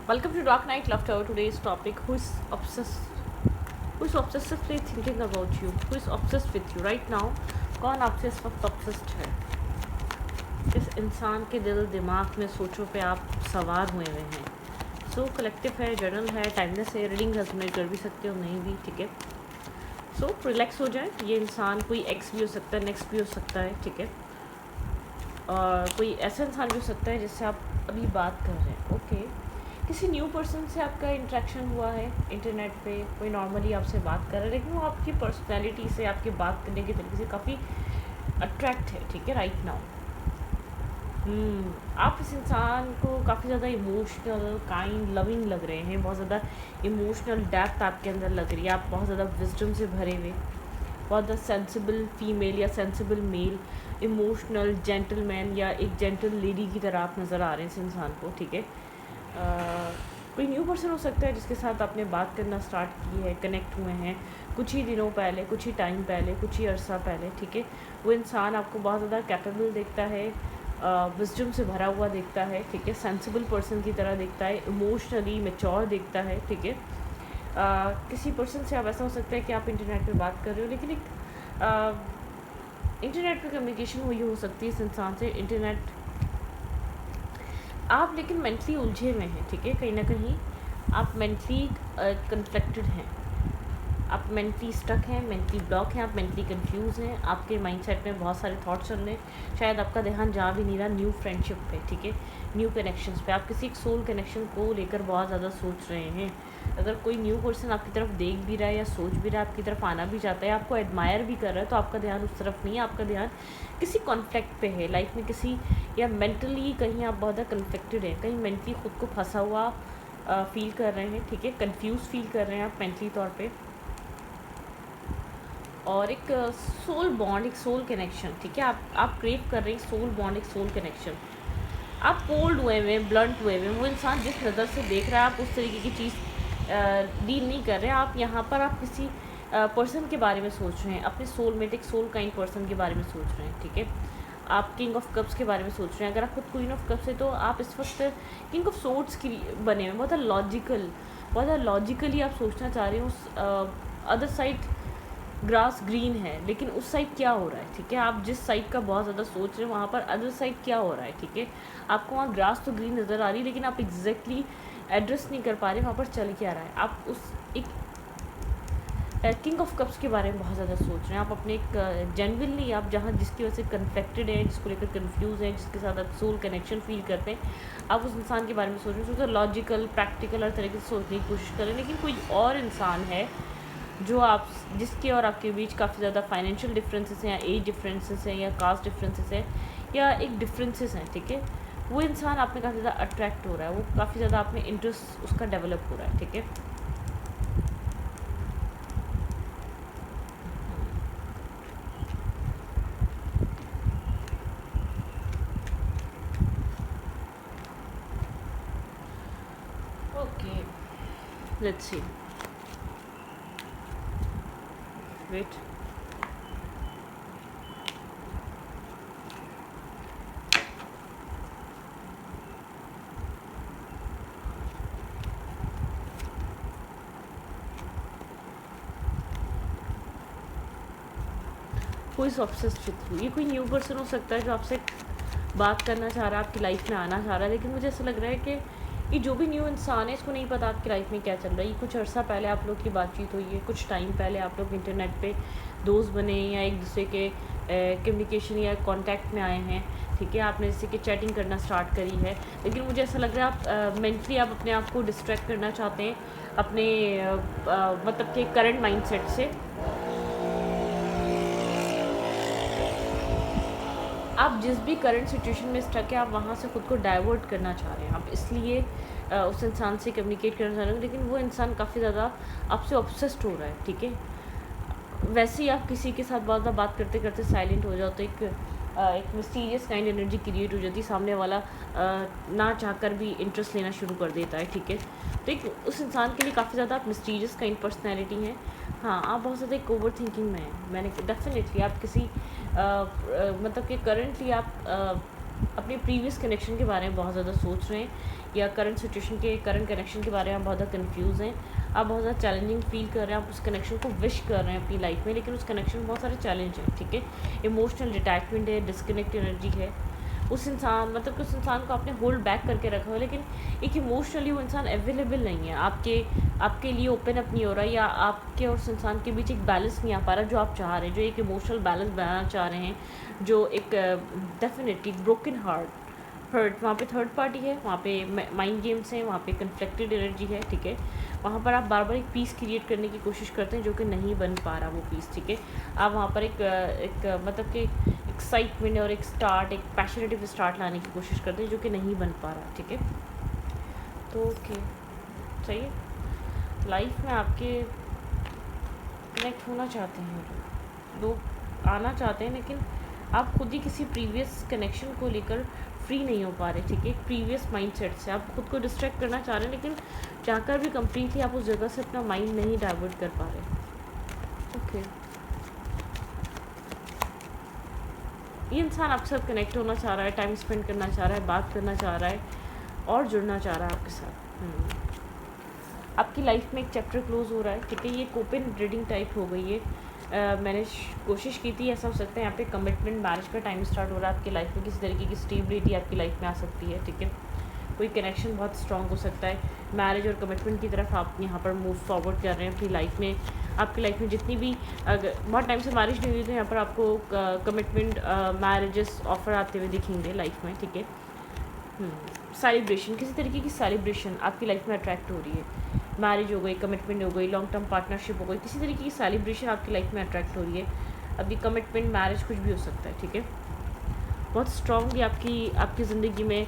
Welcome to Dark Night Laughter. Today's topic: who is obsessively thinking about you? Who is obsessed with you right now? कौन आपसे इस वक्त obsessed है? किस इंसान के दिल दिमाग में सोचों पे आप सवार हुए हुए हैं? सो कलेक्टिव है, जर्नल है, टाइमलेस है, रीडिंग रेजोनेट कर भी सकते हो, नहीं भी, ठीक है. सो रिलैक्स हो जाए. ये इंसान कोई एक्स भी हो सकता है, नेक्स्ट भी हो सकता है, ठीक है. और कोई ऐसा इंसान भी हो सकता है जिससे आप अभी बात कर रहे हैं. ओके, किसी न्यू पर्सन से आपका इंटरेक्शन हुआ है इंटरनेट पे. कोई नॉर्मली आपसे बात कर रहा है, लेकिन वो आपकी पर्सनैलिटी से, आपकी बात करने के तरीके से काफ़ी अट्रैक्ट है, ठीक है, राइट नाउ. आप इस इंसान को काफ़ी ज़्यादा इमोशनल, काइंड, लविंग लग रहे हैं. बहुत ज़्यादा इमोशनल डेप्थ आपके अंदर लग रही है. आप बहुत ज़्यादा विजडम से भरे हुए, बहुत ज़्यादा सेंसिबल फीमेल या सेंसिबल मेल, इमोशनल जेंटलमैन या एक जेंटल लेडी की तरह आप नज़र आ रहे हैं इस इंसान को, ठीक है. कोई न्यू पर्सन हो सकता है जिसके साथ आपने बात करना स्टार्ट की है, कनेक्ट हुए हैं कुछ ही दिनों पहले, कुछ ही टाइम पहले, कुछ ही अरसा पहले, ठीक है. वो इंसान आपको बहुत ज़्यादा कैपेबल देखता है, विजडम से भरा हुआ देखता है, ठीक है, सेंसिबल पर्सन की तरह देखता है, इमोशनली मैच्योर देखता है, ठीक है. किसी पर्सन से आप ऐसा हो सकता है कि आप इंटरनेट पे बात कर रहे हो, लेकिन एक इंटरनेट पे कम्युनिकेशन हुई हो सकती है इस इंसान से. इंटरनेट आप लेकिन मेंटली उलझे हुए हैं, ठीक है. कहीं ना कहीं आप मेंटली कन्फ्लिक्टेड हैं, आप मेंटली स्टक हैं, मेंटली ब्लॉक हैं, आप मेंटली कंफ्यूज हैं. आपके माइंडसेट में बहुत सारे थॉट्स चल रहे हैं. शायद आपका ध्यान जा भी नहीं रहा न्यू फ्रेंडशिप पे, ठीक है, न्यू कनेक्शंस पे. आप किसी एक सोल कनेक्शन को लेकर बहुत ज़्यादा सोच रहे हैं. अगर कोई न्यू पर्सन आपकी तरफ देख भी रहा है या सोच भी रहा है, आपकी तरफ आना भी चाहता है, आपको एडमायर भी कर रहा है, तो आपका ध्यान उस तरफ नहीं है. आपका ध्यान किसी कॉन्फ्लिक्ट पे है लाइफ में, किसी या मेंटली कहीं आप बहुत ज़्यादा कन्फ्लिक्टेड हैं, कहीं मेंटली खुद को फंसा हुआ फील कर रहे हैं, ठीक है, कंफ्यूज फील कर रहे हैं आप मेंटली तौर पे. और एक सोल बॉन्ड, एक सोल कनेक्शन, ठीक है, आप क्रेव कर रहे हैं सोल बॉन्ड, एक सोल कनेक्शन. आप कोल्ड हुए हुए, ब्लंट हुए हुए. वो इंसान जिस नज़र से देख रहा है, आप उस तरीके की चीज़ डील नहीं कर रहे हैं. आप यहाँ पर आप किसी पर्सन के बारे में सोच रहे हैं, अपने सोलमेट, एक सोल काइंड पर्सन के बारे में सोच रहे हैं, ठीक है. आप किंग ऑफ कप्स के बारे में सोच रहे हैं. अगर आप खुद क्वीन ऑफ कप्स है तो आप इस वक्त किंग ऑफ सोर्ड्स की बने हुए, बहुत लॉजिकल, बहुत लॉजिकली आप सोचना चाह रहे हैं. उस अदर साइड ग्रास ग्रीन है, लेकिन उस साइड क्या हो रहा है, ठीक है. आप जिस साइड का बहुत ज़्यादा सोच रहे हैं, वहाँ पर अदर साइड क्या हो रहा है, ठीक है. आपको वहाँ ग्रास तो ग्रीन नज़र आ रही है, लेकिन आप एग्जैक्टली एड्रेस नहीं कर पा रहे वहाँ पर चल क्या रहा है. आप उस एक किंग ऑफ कप्स के बारे में बहुत ज़्यादा सोच रहे हैं. आप अपने एक जेनविनली, आप जहाँ जिसकी वजह से कन्फ्लिक्टेड है, जिसको लेकर कन्फ्यूज है, जिसके साथ आप सोल कनेक्शन फील करते हैं, आप उस इंसान के बारे में सोच रहे हैं. लॉजिकल, प्रैक्टिकल, हर तरीके से सोचने की कोशिश करें. लेकिन कोई और इंसान है जो आप, जिसके और आपके बीच काफ़ी ज़्यादा फाइनेंशियल डिफरेंसेस हैं, या एज डिफरेंसेस हैं, या कास्ट डिफरेंसेस हैं, या एक डिफरेंसेस हैं, ठीक है. वो इंसान आप में काफ़ी ज़्यादा अट्रैक्ट हो रहा है, वो काफ़ी ज़्यादा आप में इंटरेस्ट उसका डेवलप हो रहा है, ठीक है. Okay, let's see, wait. Who is obsessed with you. ये कोई न्यू पर्सन हो सकता है जो आपसे बात करना चाह रहा है, आपकी लाइफ में आना चाह रहा है. लेकिन मुझे ऐसा लग रहा है कि ये जो भी न्यू इंसान है, इसको नहीं पता आपकी लाइफ में क्या चल रहा है. ये कुछ अर्सा पहले आप लोग की बातचीत हुई है, कुछ टाइम पहले आप लोग इंटरनेट पे दोस्त बने, या एक दूसरे के कम्युनिकेशन या कांटेक्ट में आए हैं, ठीक है. आपने जैसे कि चैटिंग करना स्टार्ट करी है, लेकिन मुझे ऐसा लग रहा है आप मेंटली आप अपने आप को डिस्ट्रैक्ट करना चाहते हैं अपने मतलब कि करंट माइंडसेट से. आप जिस भी करंट सिचुएशन में स्टक है, आप वहाँ से खुद को डाइवर्ट करना चाह रहे हैं. आप इसलिए उस इंसान से कम्युनिकेट करना चाह रहे हैं, लेकिन वो इंसान काफ़ी ज़्यादा आपसे ऑब्सेस्ड हो रहा है, ठीक है. वैसे ही आप किसी के साथ बहुत ज़्यादा बात करते करते साइलेंट हो जाओ, तो एक मिस्टीरियस काइंड एनर्जी क्रिएट हो जाती है. सामने वाला ना चाहकर भी इंटरेस्ट लेना शुरू कर देता है, ठीक है. तो एक उस इंसान के लिए काफ़ी ज़्यादा आप मिस्टीरियस काइंड पर्सनैलिटी हैं. हाँ, आप बहुत ज़्यादा एक ओवर थिंकिंग में हैं. मैंने डेफिनेटली आप किसी मतलब कि करंटली आप अपने प्रीवियस कनेक्शन के बारे में बहुत ज़्यादा सोच रहे हैं, या करंट सिचुएशन के, करंट कनेक्शन के बारे में आप बहुत ज़्यादा कन्फ्यूज़ हैं, आप बहुत ज़्यादा चैलेंजिंग फील कर रहे हैं, आप उस कनेक्शन को विश कर रहे हैं अपनी लाइफ में, लेकिन उस कनेक्शन में बहुत सारे चैलेंज हैं, ठीक है। इमोशनल डिटैचमेंट है, डिस्कनेक्ट एनर्जी है, उस इंसान मतलब कि उस इंसान को आपने होल्ड बैक करके रखा हो, लेकिन एक इमोशनली वो इंसान अवेलेबल नहीं है, आपके लिए ओपन अप नहीं हो रहा, या आपके और उस इंसान के बीच एक बैलेंस नहीं आ पा रहा जो आप चाह रहे हैं, जो एक इमोशनल बैलेंस बनाना चाह रहे हैं, जो एक डेफिनेटली ब्रोकन हर्ट वहाँ पे थर्ड पार्टी है, वहाँ पे माइंड गेम्स हैं, वहाँ पे कन्फ्लिक्टेड एनर्जी है, ठीक है। वहाँ पर आप बार बार एक पीस क्रिएट करने की कोशिश करते हैं जो कि नहीं बन पा रहा वो पीस, ठीक है। आप वहाँ पर एक मतलब कि एक्साइटमेंट और एक स्टार्ट, एक पैशनेटिव स्टार्ट लाने की कोशिश करते हैं जो कि नहीं बन पा रहा, ठीक है। तो ओके, सही है। लाइफ में आपके कनेक्ट होना चाहते हैं लोग आना चाहते हैं, लेकिन आप खुद ही किसी प्रीवियस कनेक्शन को लेकर फ्री नहीं हो पा रहे, ठीक है। एक प्रीवियस माइंडसेट से आप खुद को डिस्ट्रैक्ट करना चाह रहे हैं, लेकिन चाहकर भी कम्प्लीटली आप उस जगह से अपना माइंड नहीं डाइवर्ट कर पा रहे। ओके, ये इंसान आपके साथ कनेक्ट होना चाह रहा है, टाइम स्पेंड करना चाह रहा है, बात करना चाह रहा है और जुड़ना चाह रहा है आपके साथ। आपकी लाइफ में एक चैप्टर क्लोज हो रहा है, ठीक है। ये एक ओपन रीडिंग टाइप हो गई है। मैंने कोशिश की थी, ऐसा हो सकता है यहाँ पे कमिटमेंट मैरिज का टाइम स्टार्ट हो रहा है आपकी लाइफ में, किसी तरीके की स्टेबिलिटी आपकी लाइफ में आ सकती है, ठीक है। कोई कनेक्शन बहुत स्ट्रॉन्ग हो सकता है, मैरिज और कमिटमेंट की तरफ आप यहाँ पर मूव फॉरवर्ड कर रहे हैं अपनी लाइफ में। आपकी लाइफ में जितनी भी, अगर बहुत टाइम से मैरिज नहीं हुई तो यहाँ पर आपको कमिटमेंट मैरिजेस ऑफर आते हुए दिखेंगे लाइफ में, ठीक है। सेलिब्रेशन, किसी तरीके की सेलिब्रेशन आपकी लाइफ में अट्रैक्ट हो रही है। मैरिज हो गई, कमिटमेंट हो गई, लॉन्ग टर्म पार्टनरशिप हो गई, किसी तरीके की सेलिब्रेशन आपकी लाइफ में अट्रैक्ट हो रही है। अभी कमिटमेंट मैरिज कुछ भी हो सकता है, ठीक है। बहुत स्ट्रॉन्गली आपकी ज़िंदगी में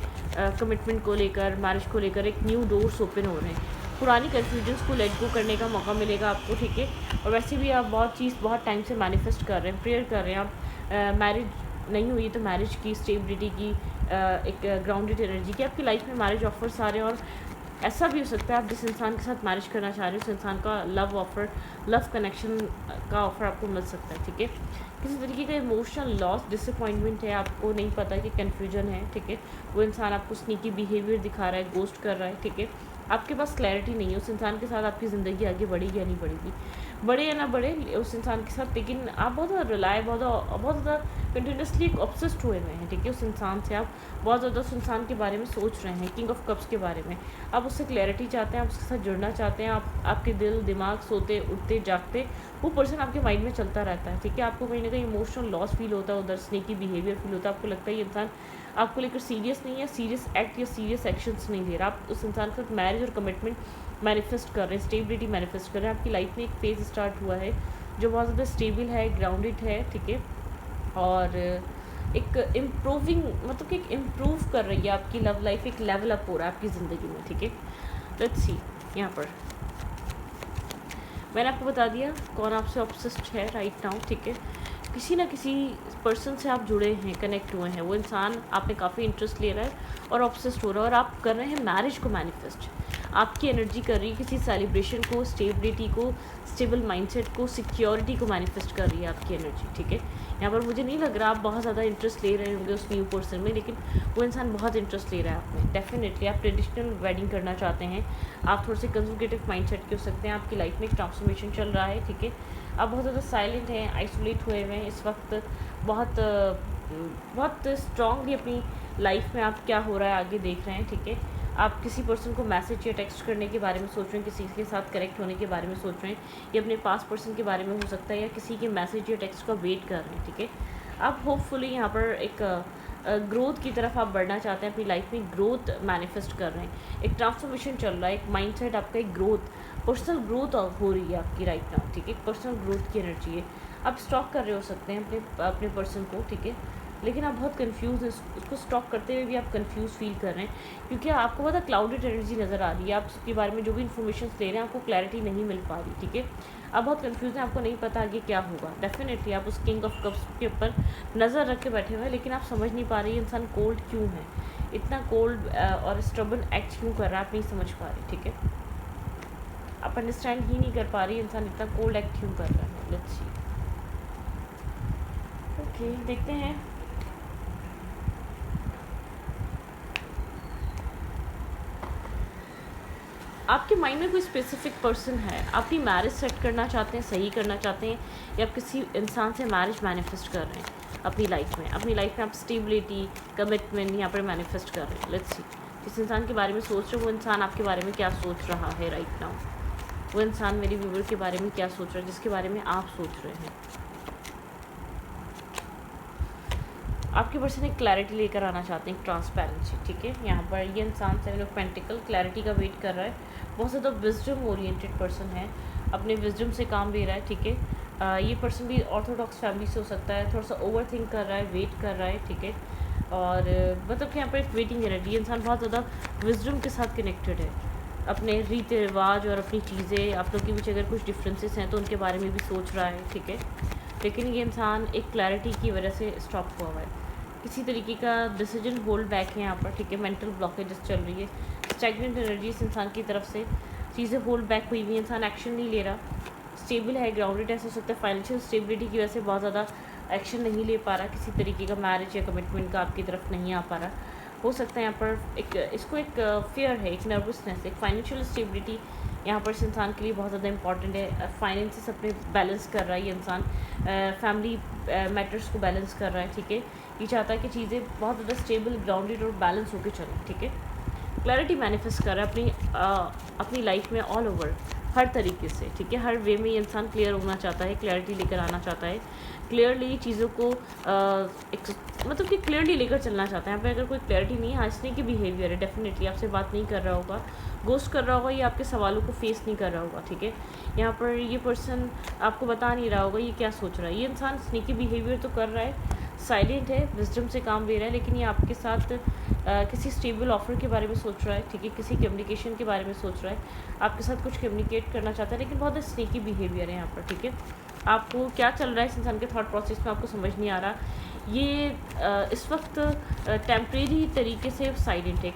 कमिटमेंट को लेकर, मैरिज को लेकर एक न्यू डोर्स ओपन हो रहे हैं। पुरानी कन्फ्यूजन्स को लेट गो करने का मौका मिलेगा आपको, ठीक है। और वैसे भी आप बहुत टाइम से मैनिफेस्ट कर रहे हैं, प्रेयर कर रहे हैं आप। मैरिज नहीं हुई तो मैरिज की स्टेबिलिटी की, एक ग्राउंडेड एनर्जी की आपकी लाइफ में मैरिज ऑफर्स आ रहे हैं। और ऐसा भी हो सकता है आप जिस इंसान के साथ मैरिज करना चाह रहे हो उस इंसान का लव कनेक्शन का ऑफ़र आपको मिल सकता है, ठीक है। किसी तरीके का इमोशनल लॉस, डिसअपॉइंटमेंट है, आपको नहीं पता कि कन्फ्यूजन है, ठीक है। वो इंसान आपको स्नीकी बिहेवियर दिखा रहा है, गोस्ट कर रहा है, ठीक है। आपके पास क्लैरिटी नहीं है उस इंसान के साथ आपकी ज़िंदगी आगे बढ़ेगी या नहीं बढ़ेगी, बढ़े या ना बढ़े उस इंसान के साथ, लेकिन आप बहुत ज़्यादा बहुत ज़्यादा कंटिन्यूसली ऑब्सेस्ड हुए हुए हैं, ठीक है। उस इंसान से आप बहुत ज़्यादा उस इंसान के बारे में सोच रहे हैं, किंग ऑफ कप्स के बारे में। आप उससे क्लैरिटी चाहते हैं, आप उसके साथ जुड़ना चाहते हैं। आपके दिल दिमाग सोते उठते जागते वो पर्सन आपके माइंड में चलता रहता है, ठीक है। आपको कहीं ना कहीं इमोशनल लॉस फील होता है, उधर स्नेकी बिहेवियर फील होता है। आपको लगता है ये इंसान आपको लेकर सीरियस नहीं है, सीरियस एक्ट या सीरियस एक्शंस नहीं ले रहा। आप उस इंसान के साथ मैरिज और कमिटमेंट मैनिफेस्ट कर रहे हैं, स्टेबिलिटी मैनिफेस्ट कर रहे हैं। आपकी लाइफ में एक फेज़ स्टार्ट हुआ है जो बहुत ज़्यादा स्टेबल है, ग्राउंडेड है, ठीक है। और एक इम्प्रूविंग, मतलब कि एक इम्प्रूव कर रही है आपकी लव लाइफ, एक लेवल अप हो रहा है आपकी ज़िंदगी में, ठीक है। लेट्स सी, यहाँ पर मैंने आपको बता दिया कौन आपसे ऑब्सेस्ड है राइट नाउ, ठीक है। किसी ना किसी पर्सन से आप जुड़े हैं, कनेक्ट हुए हैं, वो इंसान आप में काफ़ी इंटरेस्ट ले रहा है और ऑब्सेस्ड हो रहा है, और आप कर रहे हैं मैरिज को मैनिफेस्ट। आपकी एनर्जी कर रही है किसी सेलिब्रेशन को, स्टेबिलिटी को, स्टेबल माइंडसेट को, सिक्योरिटी को मैनिफेस्ट कर रही है आपकी एनर्जी, ठीक है। यहाँ पर मुझे नहीं लग रहा आप बहुत ज़्यादा इंटरेस्ट ले रहे होंगे उस न्यू पर्सन में, लेकिन वो इंसान बहुत इंटरेस्ट ले रहा है आप में। डेफिनेटली आप ट्रेडिशनल वेडिंग करना चाहते हैं, आप थोड़े से कंजर्वेटिव माइंडसेट के हो सकते हैं। आपकी लाइफ में एक ट्रांसफॉर्मेशन चल रहा है, ठीक है। आप बहुत ज़्यादा साइलेंट हैं, आइसोलेट हुए हुए हैं इस वक्त, बहुत स्ट्रांगली अपनी लाइफ में आप क्या हो रहा है आगे देख रहे हैं, ठीक है। आप किसी पर्सन को मैसेज या टेक्स्ट करने के बारे में सोच रहे हैं, किसी के साथ कनेक्ट होने के बारे में सोच रहे हैं, या अपने पास पर्सन के बारे में हो सकता है, या किसी के मैसेज या टेक्स्ट का वेट कर रहे हैं, ठीक है। आप होपफुली यहाँ पर एक ग्रोथ की तरफ आप बढ़ना चाहते हैं, अपनी लाइफ में ग्रोथ मैनिफेस्ट कर रहे हैं, एक ट्रांसफॉर्मेशन चल रहा है, एक माइंडसेट आपका, एक ग्रोथ, पर्सनल ग्रोथ हो रही है आपकी राइट नाउ, ठीक है। पर्सनल ग्रोथ की एनर्जी है, आप स्टॉक कर रहे हो सकते हैं अपने पर्सन को, ठीक है। लेकिन आप बहुत कंफ्यूज हैं, उसको स्टॉक करते हुए भी आप कंफ्यूज फील कर रहे हैं, क्योंकि आपको बहुत क्लाउडेड एनर्जी नज़र आ रही है। आप उसके बारे में जो भी इन्फॉर्मेशन ले रहे हैं आपको क्लैरिटी नहीं मिल पा रही, ठीक है। आप बहुत कंफ्यूज हैं, आपको नहीं पता आगे क्या होगा। डेफिनेटली आप उस किंग ऑफ कप्स के ऊपर नज़र रख के बैठे हुए हैं, लेकिन आप समझ नहीं पा रही इंसान कोल्ड क्यों है, इतना कोल्ड और स्टबर्न एक्ट क्यों कर रहा है, आप नहीं समझ पा रही, ठीक है। आप अंडरस्टैंड ही नहीं कर पा रही इंसान इतना कोल्ड एक्ट क्यों कर रहा है। लेट्स सी, ओके, देखते हैं आपके माइंड में कोई स्पेसिफिक पर्सन है, आप अपनी मैरिज सेट करना चाहते हैं, सही करना चाहते हैं, या आप किसी इंसान से मैरिज मैनिफेस्ट कर रहे हैं अपनी लाइफ में। अपनी लाइफ में आप स्टेबिलिटी, कमिटमेंट यहाँ पर मैनिफेस्ट कर रहे हैं। लेट्स सी, जिस इंसान के बारे में सोच रहे हो वो इंसान आपके बारे में क्या सोच रहा है राइट नाउ। वो इंसान मेरे व्यूवर के बारे में क्या सोच रहा है जिसके बारे में आप सोच रहे हैं। आपके पर्सन एक क्लैरिटी लेकर आना चाहते हैं, एक ट्रांसपेरेंसी, ठीक है। यहाँ पर ये इंसान 7 ऑफ पेंटिकल क्लैरिटी का वेट कर रहा है। बहुत ज़्यादा विजडम ओरिएंटेड पर्सन है, अपने विजडम से काम ले रहा है, ठीक है। ये पर्सन भी ऑर्थोडॉक्स फैमिली से हो सकता है, थोड़ा सा ओवर थिंक कर रहा है, वेट कर रहा है, ठीक है। और मतलब कि यहाँ पर एक वेटिंग एनर्जी, ये इंसान बहुत ज़्यादा विजडम के साथ कनेक्टेड है। अपने रीति रिवाज और अपनी चीज़ें, आप लोग के बीच अगर कुछ डिफरेंसेस हैं तो उनके बारे में भी सोच रहा है, ठीक है। लेकिन ये इंसान एक क्लैरिटी की वजह से स्टॉप हुआ हुआ है, किसी तरीके का डिसीजन होल्ड बैक है यहाँ पर, ठीक है। मेंटल ब्लॉकेजेस चल रही है, स्टैग्नेंट एनर्जी इस इंसान की तरफ से, चीज़ें होल्ड बैक हुई हुई, इंसान एक्शन नहीं ले रहा, स्टेबल है, ग्राउंडेड है। हो सकता है फाइनेंशियल स्टेबिलिटी की वजह से बहुत ज़्यादा एक्शन नहीं ले पा रहा, किसी तरीके का मैरिज या कमिटमेंट का आपकी तरफ नहीं आ पा रहा। हो सकता है यहाँ पर एक इसको एक फियर है, एक नर्वसनेस, एक फाइनेंशियल स्टेबिलिटी यहाँ पर इस इंसान के लिए बहुत ज़्यादा इंपॉर्टेंट है। फाइनेंसेस अपने बैलेंस कर रहा है ये इंसान, फैमिली मैटर्स को बैलेंस कर रहा है, ठीक है। ये चाहता है कि चीज़ें बहुत ज़्यादा स्टेबल, ग्राउंडेड और बैलेंस होकर चलें, ठीक है। क्लैरिटी मैनिफेस्ट कर रहा है अपनी लाइफ में ऑल ओवर, हर तरीके से, ठीक है। हर वे में ये इंसान क्लियर होना चाहता है, क्लैरिटी लेकर आना चाहता है, क्लियरली चीज़ों को मतलब कि क्लियरली लेकर चलना चाहता है। यहाँ पे अगर कोई क्लैरिटी नहीं है, हंसने की बिहेवियर है, डेफिनेटली आपसे बात नहीं कर रहा होगा, गोस्ट कर रहा होगा, ये आपके सवालों को फेस नहीं कर रहा होगा, ठीक है। यहाँ पर ये पर्सन आपको बता नहीं रहा होगा ये क्या सोच रहा है। ये इंसान स्नीकी बिहेवियर तो कर रहा है, साइलेंट है, विजडम से काम ले रहा है, लेकिन ये आपके साथ किसी स्टेबल ऑफर के बारे में सोच रहा है, ठीक है। किसी कम्युनिकेशन के बारे में सोच रहा है, आपके साथ कुछ कम्युनिकेट करना चाहता है, लेकिन बहुत स्नीकी बिहेवियर है यहाँ पर, ठीक है। आपको क्या चल रहा है इस इंसान के थॉट प्रोसेस में आपको समझ नहीं आ रहा। ये इस वक्त टेम्प्रेरी तरीके से साइलेंट है,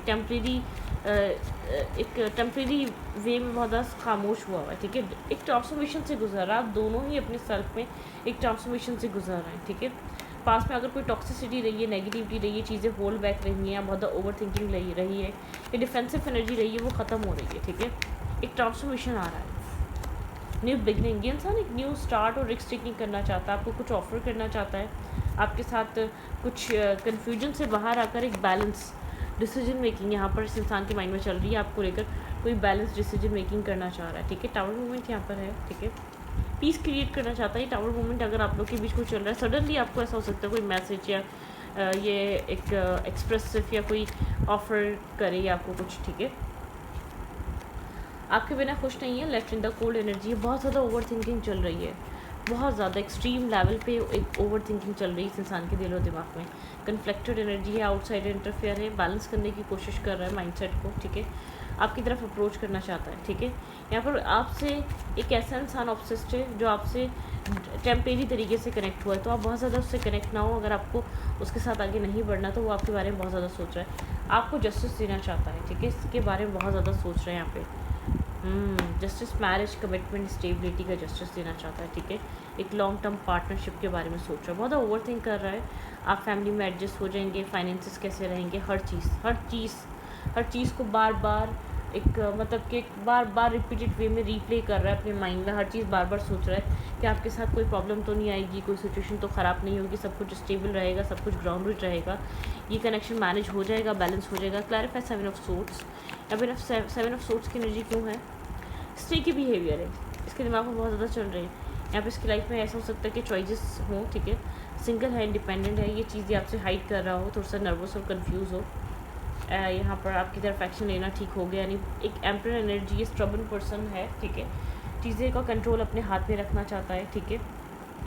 एक टेम्प्रेरी वे में बहुत ज़्यादा खामोश हुआ है, ठीक है। एक ट्रांसफॉर्मेशन से गुजर रहा है, आप दोनों ही अपने सेल्फ में एक ट्रांसफॉर्मेशन से गुजर रहे हैं, ठीक है। पास में अगर कोई टॉक्सिसिटी रही है, नेगेटिविटी रही है, चीज़ें होल्ड बैक रही हैं, बहुत ओवर थिंकिंग रही है, ये डिफेंसिव एनर्जी रही है, वो ख़त्म हो रही है, ठीक है। एक ट्रांसफॉर्मेशन आ रहा है, न्यू बिगनिंग। ये इंसान एक न्यू स्टार्ट और रिस्क टेकिंग करना चाहता है, आपको कुछ ऑफर करना चाहता है, आपके साथ कुछ कन्फ्यूजन से बाहर आकर एक बैलेंस डिसीजन मेकिंग यहाँ पर इस इंसान के माइंड में चल रही है, आपको लेकर कोई बैलेंस डिसीजन मेकिंग करना चाह रहा है, ठीक है। टावर मूवमेंट यहाँ पर है, ठीक है। पीस क्रिएट करना चाहता है। टावर मूवमेंट अगर आप लोग के बीच कोई चल रहा है, सडनली आपको ऐसा हो सकता है कोई मैसेज या ये एक एक्सप्रेसिव या कोई ऑफर करे या आपको कुछ, ठीक है। आपके बिना खुश नहीं है, left in the cold energy, बहुत ज़्यादा ओवर थिंकिंग चल रही है, बहुत ज़्यादा एक्सट्रीम लेवल पे एक ओवर थिंकिंग चल रही है इस इंसान के दिल और दिमाग में। कन्फ्लिक्टेड एनर्जी है, आउटसाइड इंटरफेयर है, बैलेंस करने की कोशिश कर रहा है माइंडसेट को, ठीक है। आपकी तरफ अप्रोच करना चाहता है, ठीक है। यहाँ पर आपसे एक ऐसा इंसान ऑब्सेस्ड है जो आपसे टेम्परेरी तरीके से कनेक्ट हुआ है, तो आप बहुत ज़्यादा उससे कनेक्ट ना हो। अगर आपको उसके साथ आगे नहीं बढ़ना तो वो आपके बारे में बहुत ज़्यादा सोच रहा है, आपको जस्टिस देना चाहता है, ठीक है। इसके बारे में बहुत ज़्यादा सोच रहे हैं यहाँ पे। जस्टिस, मैरिज, कमिटमेंट, स्टेबिलिटी का जस्टिस देना चाहता है, ठीक है। एक लॉन्ग टर्म पार्टनरशिप के बारे में सोच रहा है, बहुत ओवर थिंक कर रहा है। आप फैमिली में एडजस्ट हो जाएंगे, फाइनेंसेस कैसे रहेंगे, हर चीज़ को बार बार एक मतलब कि बार बार रिपीटेड वे में रीप्ले कर रहा है अपने माइंड में, हर चीज़ बार बार सोच रहा है कि आपके साथ कोई प्रॉब्लम तो नहीं आएगी, कोई सिचुएशन तो ख़राब नहीं होगी, सब कुछ स्टेबल रहेगा, सब कुछ ग्राउंडेड रहेगा, ये कनेक्शन मैनेज हो जाएगा, बैलेंस हो जाएगा। Clarify 7 of swords. अब 7 ऑफ सोर्ड्स की एनर्जी क्यों है? स्नेकी बिहेवियर है, इसके दिमाग में बहुत ज़्यादा चल रही है। यहाँ पे इसकी लाइफ में ऐसा हो सकता है कि चॉइसेस हो, ठीक है। सिंगल है, इंडिपेंडेंट है, ये चीज़ें आपसे हाइड कर रहा हो, थोड़ा सा नर्वस और कंफ्यूज हो। यहाँ पर आपकी तरफ एक्शन लेना ठीक हो गया, यानी एक एम्परर एनर्जी, स्ट्रबन पर्सन है, ठीक है। चीज़ें का कंट्रोल अपने हाथ में रखना चाहता है, ठीक है।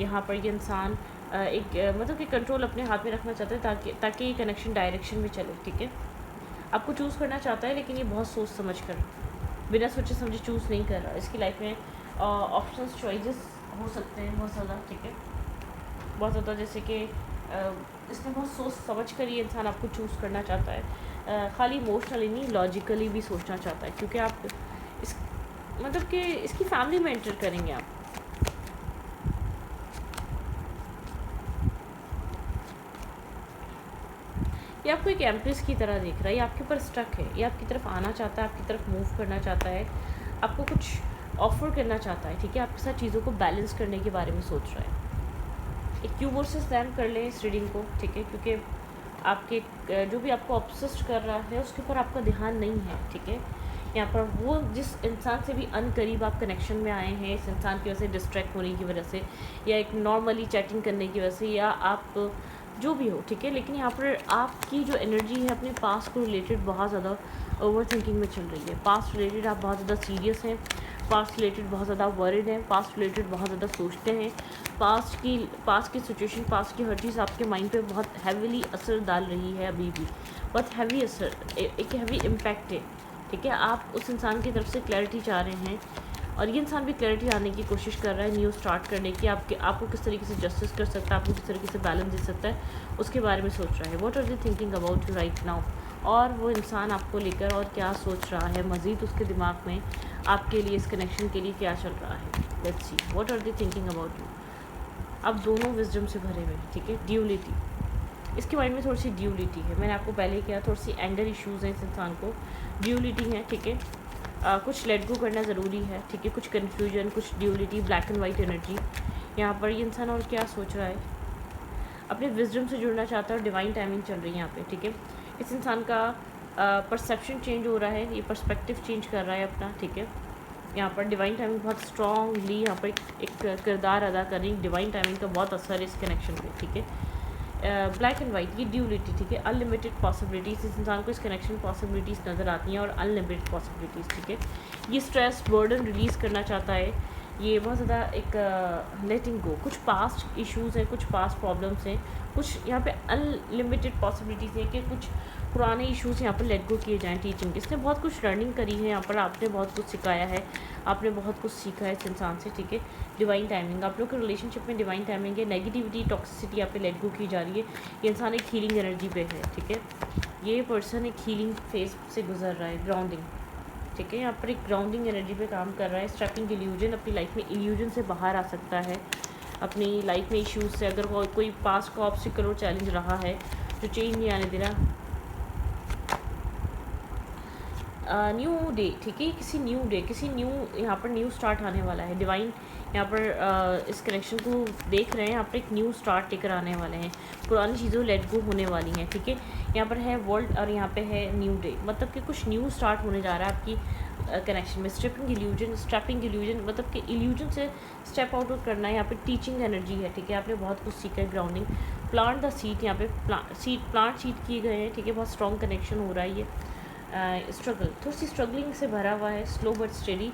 यहाँ पर ये इंसान एक मतलब कि कंट्रोल अपने हाथ में रखना चाहता है ताकि ये कनेक्शन डायरेक्शन में चले, ठीक है। आपको चूज़ करना चाहता है, लेकिन ये बहुत सोच समझ कर, बिना सोचे समझे चूज़ नहीं कर रहा। इसकी लाइफ में ऑप्शंस, चॉइसेस हो सकते हैं बहुत ज़्यादा, ठीक है। बहुत ज़्यादा, जैसे कि इसने बहुत सोच समझ कर ये इंसान आपको चूज़ करना चाहता है। खाली इमोशनली नहीं, लॉजिकली भी सोचना चाहता है, क्योंकि आप इस मतलब कि इसकी फैमिली में एंटर करेंगे आप। ये आपको एक एम्प्रेस की तरह देख रहा है, ये आपके ऊपर स्टक है, ये आपकी तरफ आना चाहता है, आपकी तरफ मूव करना चाहता है, आपको कुछ ऑफ़र करना चाहता है, ठीक है, आपके साथ चीज़ों को बैलेंस करने के बारे में सोच रहा है। एक क्यू वर्सेस दैन कर लें इस रीडिंग को, ठीक है, क्योंकि आपके जो भी आपको ऑब्सेस्ड कर रहा है उसके ऊपर आपका ध्यान नहीं है, ठीक है। यहाँ पर वो जिस इंसान से भी अनकरीब आप कनेक्शन में आए हैं, इस इंसान की वजह से डिस्ट्रैक्ट होने की वजह से, या एक नॉर्मली चैटिंग करने की वजह से, या आप जो भी हो, ठीक है, लेकिन यहाँ पर आपकी जो एनर्जी है अपने पास्ट को रिलेटेड बहुत ज़्यादा ओवर थिंकिंग में चल रही है। पास्ट रिलेटेड आप बहुत ज़्यादा सीरियस हैं, पास्ट रिलेटेड बहुत ज़्यादा वरिड हैं, पास्ट रिलेटेड बहुत ज़्यादा सोचते हैं, पास्ट की सिचुएशन, पास्ट की हर चीज़ आपके माइंड पे बहुत हैवीली असर डाल रही है अभी भी, बहुत हैवी असर, एक हैवी इम्पैक्ट है, ठीक है। आप उस इंसान की तरफ से क्लैरिटी चाह रहे हैं और ये इंसान भी क्लैरिटी आने की कोशिश कर रहा है, न्यू स्टार्ट करने की, आपको किस तरीके से जस्टिस कर सकता है, आपको किस तरीके से बैलेंस दे सकता है, उसके बारे में सोच रहा है। What are they thinking about you right now, और वो इंसान आपको लेकर और क्या सोच रहा है, मज़ीद उसके दिमाग में आपके लिए, इस कनेक्शन के लिए क्या चल रहा है। Let's see what are they thinking about you. अब दोनों विजडम से भरे हुए हैं, ठीक है। ड्यूलिटी, इसके माइंड में थोड़ी सी ड्यूलिटी है, मैंने आपको पहले ही कहा, थोड़ी सी एंगर इश्यूज़ हैं इस इंसान को, ड्यूलिटी है, ठीक है। कुछ लेट गो करना ज़रूरी है, ठीक है, कुछ कन्फ्यूजन, कुछ duality, black and white energy यहाँ पर। ये इंसान और क्या सोच रहा है, अपने विजडम से जुड़ना चाहता है और डिवाइन टाइमिंग चल रही है यहाँ पे, ठीक है। इस इंसान का परसेप्शन चेंज हो रहा है, ये पर्सपेक्टिव चेंज कर रहा है अपना, ठीक है। यहाँ पर डिवाइन टाइमिंग बहुत स्ट्रॉन्गली यहाँ पर एक किरदार अदा कर रही है, डिवाइन टाइमिंग का बहुत असर है इस कनेक्शन पे, ठीक है। ब्लैक एंड वाइट, ये ड्यूलिटी, ठीक है, अनलिमिटेड पॉसिबिलिटीज़, इस इंसान को इस कनेक्शन पॉसिबिलिटीज़ नज़र आती हैं और अनलिमिटेड पॉसिबिलिटीज़, ठीक है। ये स्ट्रेस बर्डन रिलीज़ करना चाहता है, ये बहुत ज़्यादा एक लेटिंग गो, कुछ पास्ट इश्यूज़ हैं, कुछ पास्ट प्रॉब्लम्स हैं, कुछ यहाँ पे अनलिमिटेड पॉसिबिलिटीज़ हैं कि कुछ पुराने इश्यूज़ यहाँ पर लेट गो किए जाएँ। टीचिंग, इसने बहुत कुछ लर्निंग करी है यहाँ पर, आपने बहुत कुछ सिखाया है, आपने बहुत कुछ सीखा है इस इंसान से, ठीक है। डिवाइन टाइमिंग, आप लोग के रिलेशनशिप में डिवाइन टाइमिंग है, नेगेटिविटी, टॉक्सिसिटी यहाँ पे लेट गो की जा रही है। ये इंसान एक हीलिंग एनर्जी पे है, ठीक है। ये पर्सन एक हीलिंग फेज से गुजर रहा है, ग्राउंडिंग, ठीक है, यहाँ पर एक ग्राउंडिंग एनर्जी पे काम कर रहा है। स्ट्रैपिंग इल्यूजन, अपनी लाइफ में इल्यूजन से बाहर आ सकता है, अपनी लाइफ में इश्यूज से, अगर कोई पास्ट का ऑब्स्टिकल और चैलेंज रहा है जो चेंज नहीं आने दे रहा। न्यू डे, ठीक है, किसी न्यू डे, किसी न्यू, यहाँ पर न्यू स्टार्ट आने वाला है। डिवाइन यहाँ पर इस कनेक्शन को देख रहे हैं, यहाँ पर एक न्यू स्टार्ट लेकर आने वाले हैं, पुरानी चीज़ों लेट गो होने वाली हैं, ठीक है। यहाँ पर है वर्ल्ड और यहाँ पे है न्यू डे, मतलब कि कुछ न्यू स्टार्ट होने जा रहा है आपकी कनेक्शन में। स्ट्रैपिंग इल्यूजन मतलब कि इल्यूजन से स्टेप आउट करना है, यहाँ पे टीचिंग एनर्जी है, ठीक है। आपने बहुत कुछ सीखा है, ग्राउंडिंग, प्लांट द सीड, यहाँ पे प्लांट सीड किए गए हैं, ठीक है, बहुत स्ट्रॉन्ग कनेक्शन हो रहा है ये। स्ट्रगल, थोड़ी सी स्ट्रगलिंग से भरा हुआ है, स्लो बट स्टेडी,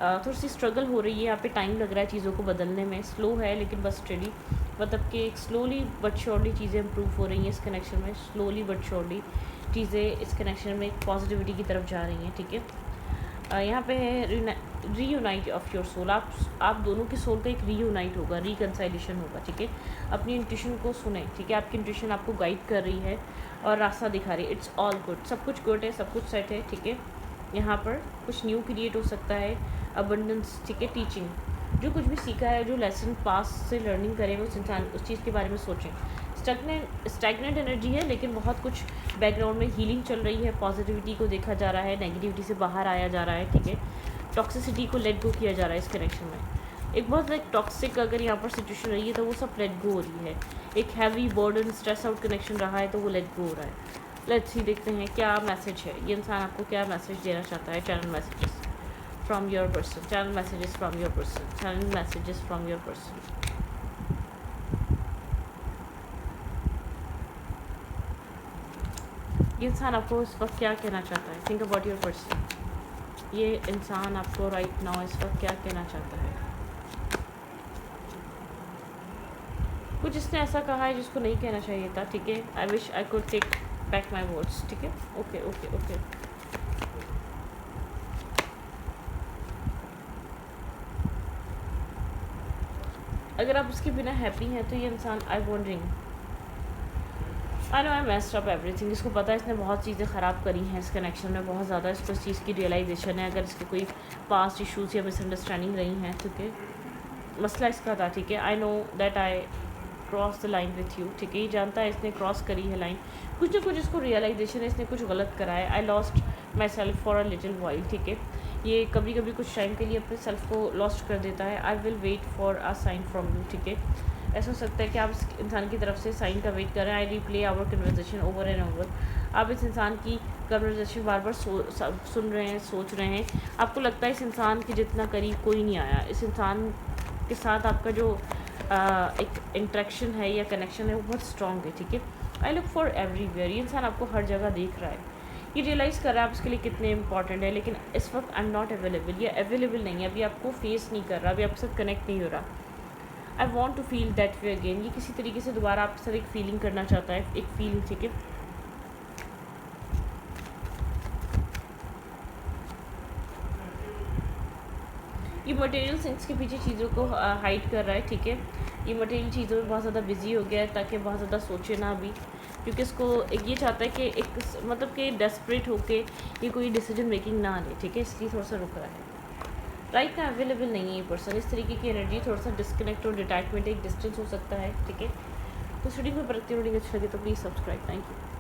थोड़ी सी स्ट्रगल हो रही है यहाँ पे, टाइम लग रहा है चीज़ों को बदलने में, स्लो है लेकिन बस स्टेडी, मतलब कि स्लोली बट श्योरली चीज़ें इम्प्रूव हो रही हैं इस कनेक्शन में, स्लोली बट श्योरली चीज़ें इस कनेक्शन में पॉजिटिविटी की तरफ जा रही हैं, ठीक है। यहाँ पे है रीयूनाइट ऑफ योर सोल, आप दोनों की सोल का एक रीयूनाइट होगा, रिकन्साइलेशन होगा, ठीक है। अपनी इंट्यूशन को सुने, ठीक है, आपकी इंट्यूशन आपको गाइड कर रही है और रास्ता दिखा रही है। इट्स ऑल गुड, सब कुछ गुड है, सब कुछ सेट है, ठीक है। यहाँ पर कुछ न्यू क्रिएट हो सकता है, अबंडेंस, ठीक है। टीचिंग, जो कुछ भी सीखा है, जो लेसन पास से लर्निंग करें, उस इंसान उस चीज़ के बारे में सोचें। स्टैग्नेंट एनर्जी है लेकिन बहुत कुछ बैकग्राउंड में हीलिंग चल रही है, पॉजिटिविटी को देखा जा रहा है, नेगेटिविटी से बाहर आया जा रहा है, ठीक है। टॉक्सिसिटी को लेट गो किया जा रहा है इस कनेक्शन में। एक बहुत लाइक टॉक्सिक अगर यहाँ पर सिचुएशन रही है तो वो सब लेट गो हो रही है। एक heavy burden stress out connection रहा है तो वो लेट गो हो रहा है। लेट्स सी, देखते हैं क्या मैसेज है, ये इंसान आपको क्या मैसेज देना चाहता है। Channel messages from your person, channel messages from your person, channel messages from your person. ये इंसान आपको इस वक्त क्या कहना चाहता है, थिंक अबाउट योर पर्सन। ये इंसान आपको राइट नाउ इस वक्त क्या कहना चाहता है। कुछ इसने ऐसा कहा है जिसको नहीं कहना चाहिए था, ठीक है। I wish I could take back my words, ठीक है। ओके ओके ओके, अगर आप उसके बिना हैप्पी हैं तो ये इंसान, I wondering, I know I messed up everything, इसको पता है इसने बहुत चीज़ें ख़राब करी हैं इस कनेक्शन में, बहुत ज़्यादा इसको इस चीज़ की रियलाइजेशन है। अगर इसके कोई पास्ट इश्यूज़ या मिसअंडरस्टैंडिंग रही हैं, ठीक है, मसला इसका था, ठीक है। I know that I cross the line with you, ठीक है, ये जानता है इसने क्रॉस करी है लाइन, कुछ ना कुछ इसको रियलाइजेशन है, इसने कुछ गलत करा है। I lost my self for a little while, ठीक है। ये कभी कभी कुछ टाइम के लिए अपने सेल्फ को लॉस्ट कर देता है। I will wait for a sign from you, ठीक है। ऐसा हो सकता है कि आप इस इंसान की तरफ से साइन का वेट कर रहे हैं। I replay our conversation over and over. आप इस इंसान की कन्वर्सेशन बार बार सुन रहे हैं, सोच रहे हैं। आपको लगता है इस इंसान के जितना करीब कोई नहीं आया। इस इंसान के साथ आपका जो एक इंट्रैक्शन है या कनेक्शन है वो बहुत स्ट्रॉन्ग है, ठीक है। I look for everywhere. ये इंसान आपको हर जगह देख रहा है। ये रियलाइज़ कर रहा है आप उसके लिए कितने इंपॉर्टेंट है, लेकिन इस वक्त आई एम नॉट अवेलेबल। ये अवेलेबल नहीं है, अभी आपको फेस नहीं कर रहा, अभी आपके साथ कनेक्ट नहीं हो रहा। I want to feel that way again. ये किसी तरीके से दोबारा आपके साथ एक फीलिंग करना चाहता है, एक फीलिंग, ठीक है। ये मटेरियल थिंग्स के पीछे चीज़ों को हाइड कर रहा है, ठीक है। ये मटेरियल चीज़ों में बहुत ज़्यादा बिजी हो गया है ताकि बहुत ज़्यादा सोचे ना अभी, क्योंकि इसको ये चाहता है कि एक मतलब कि डेस्परेट होके ये कोई डिसीजन मेकिंग ना ले, ठीक है। इसलिए थोड़ा सा रुक रहा है। राइट ना अवेलेबल नहीं है ये पर्सन। इस तरीके की एनर्जी थोड़ा सा डिस्कनेक्ट और डिटैचमेंट, एक डिस्टेंस हो सकता है, ठीक है। तो स्टडी में परखती वीडियो अच्छी लगी तो प्लीज़ सब्सक्राइब। Thank you.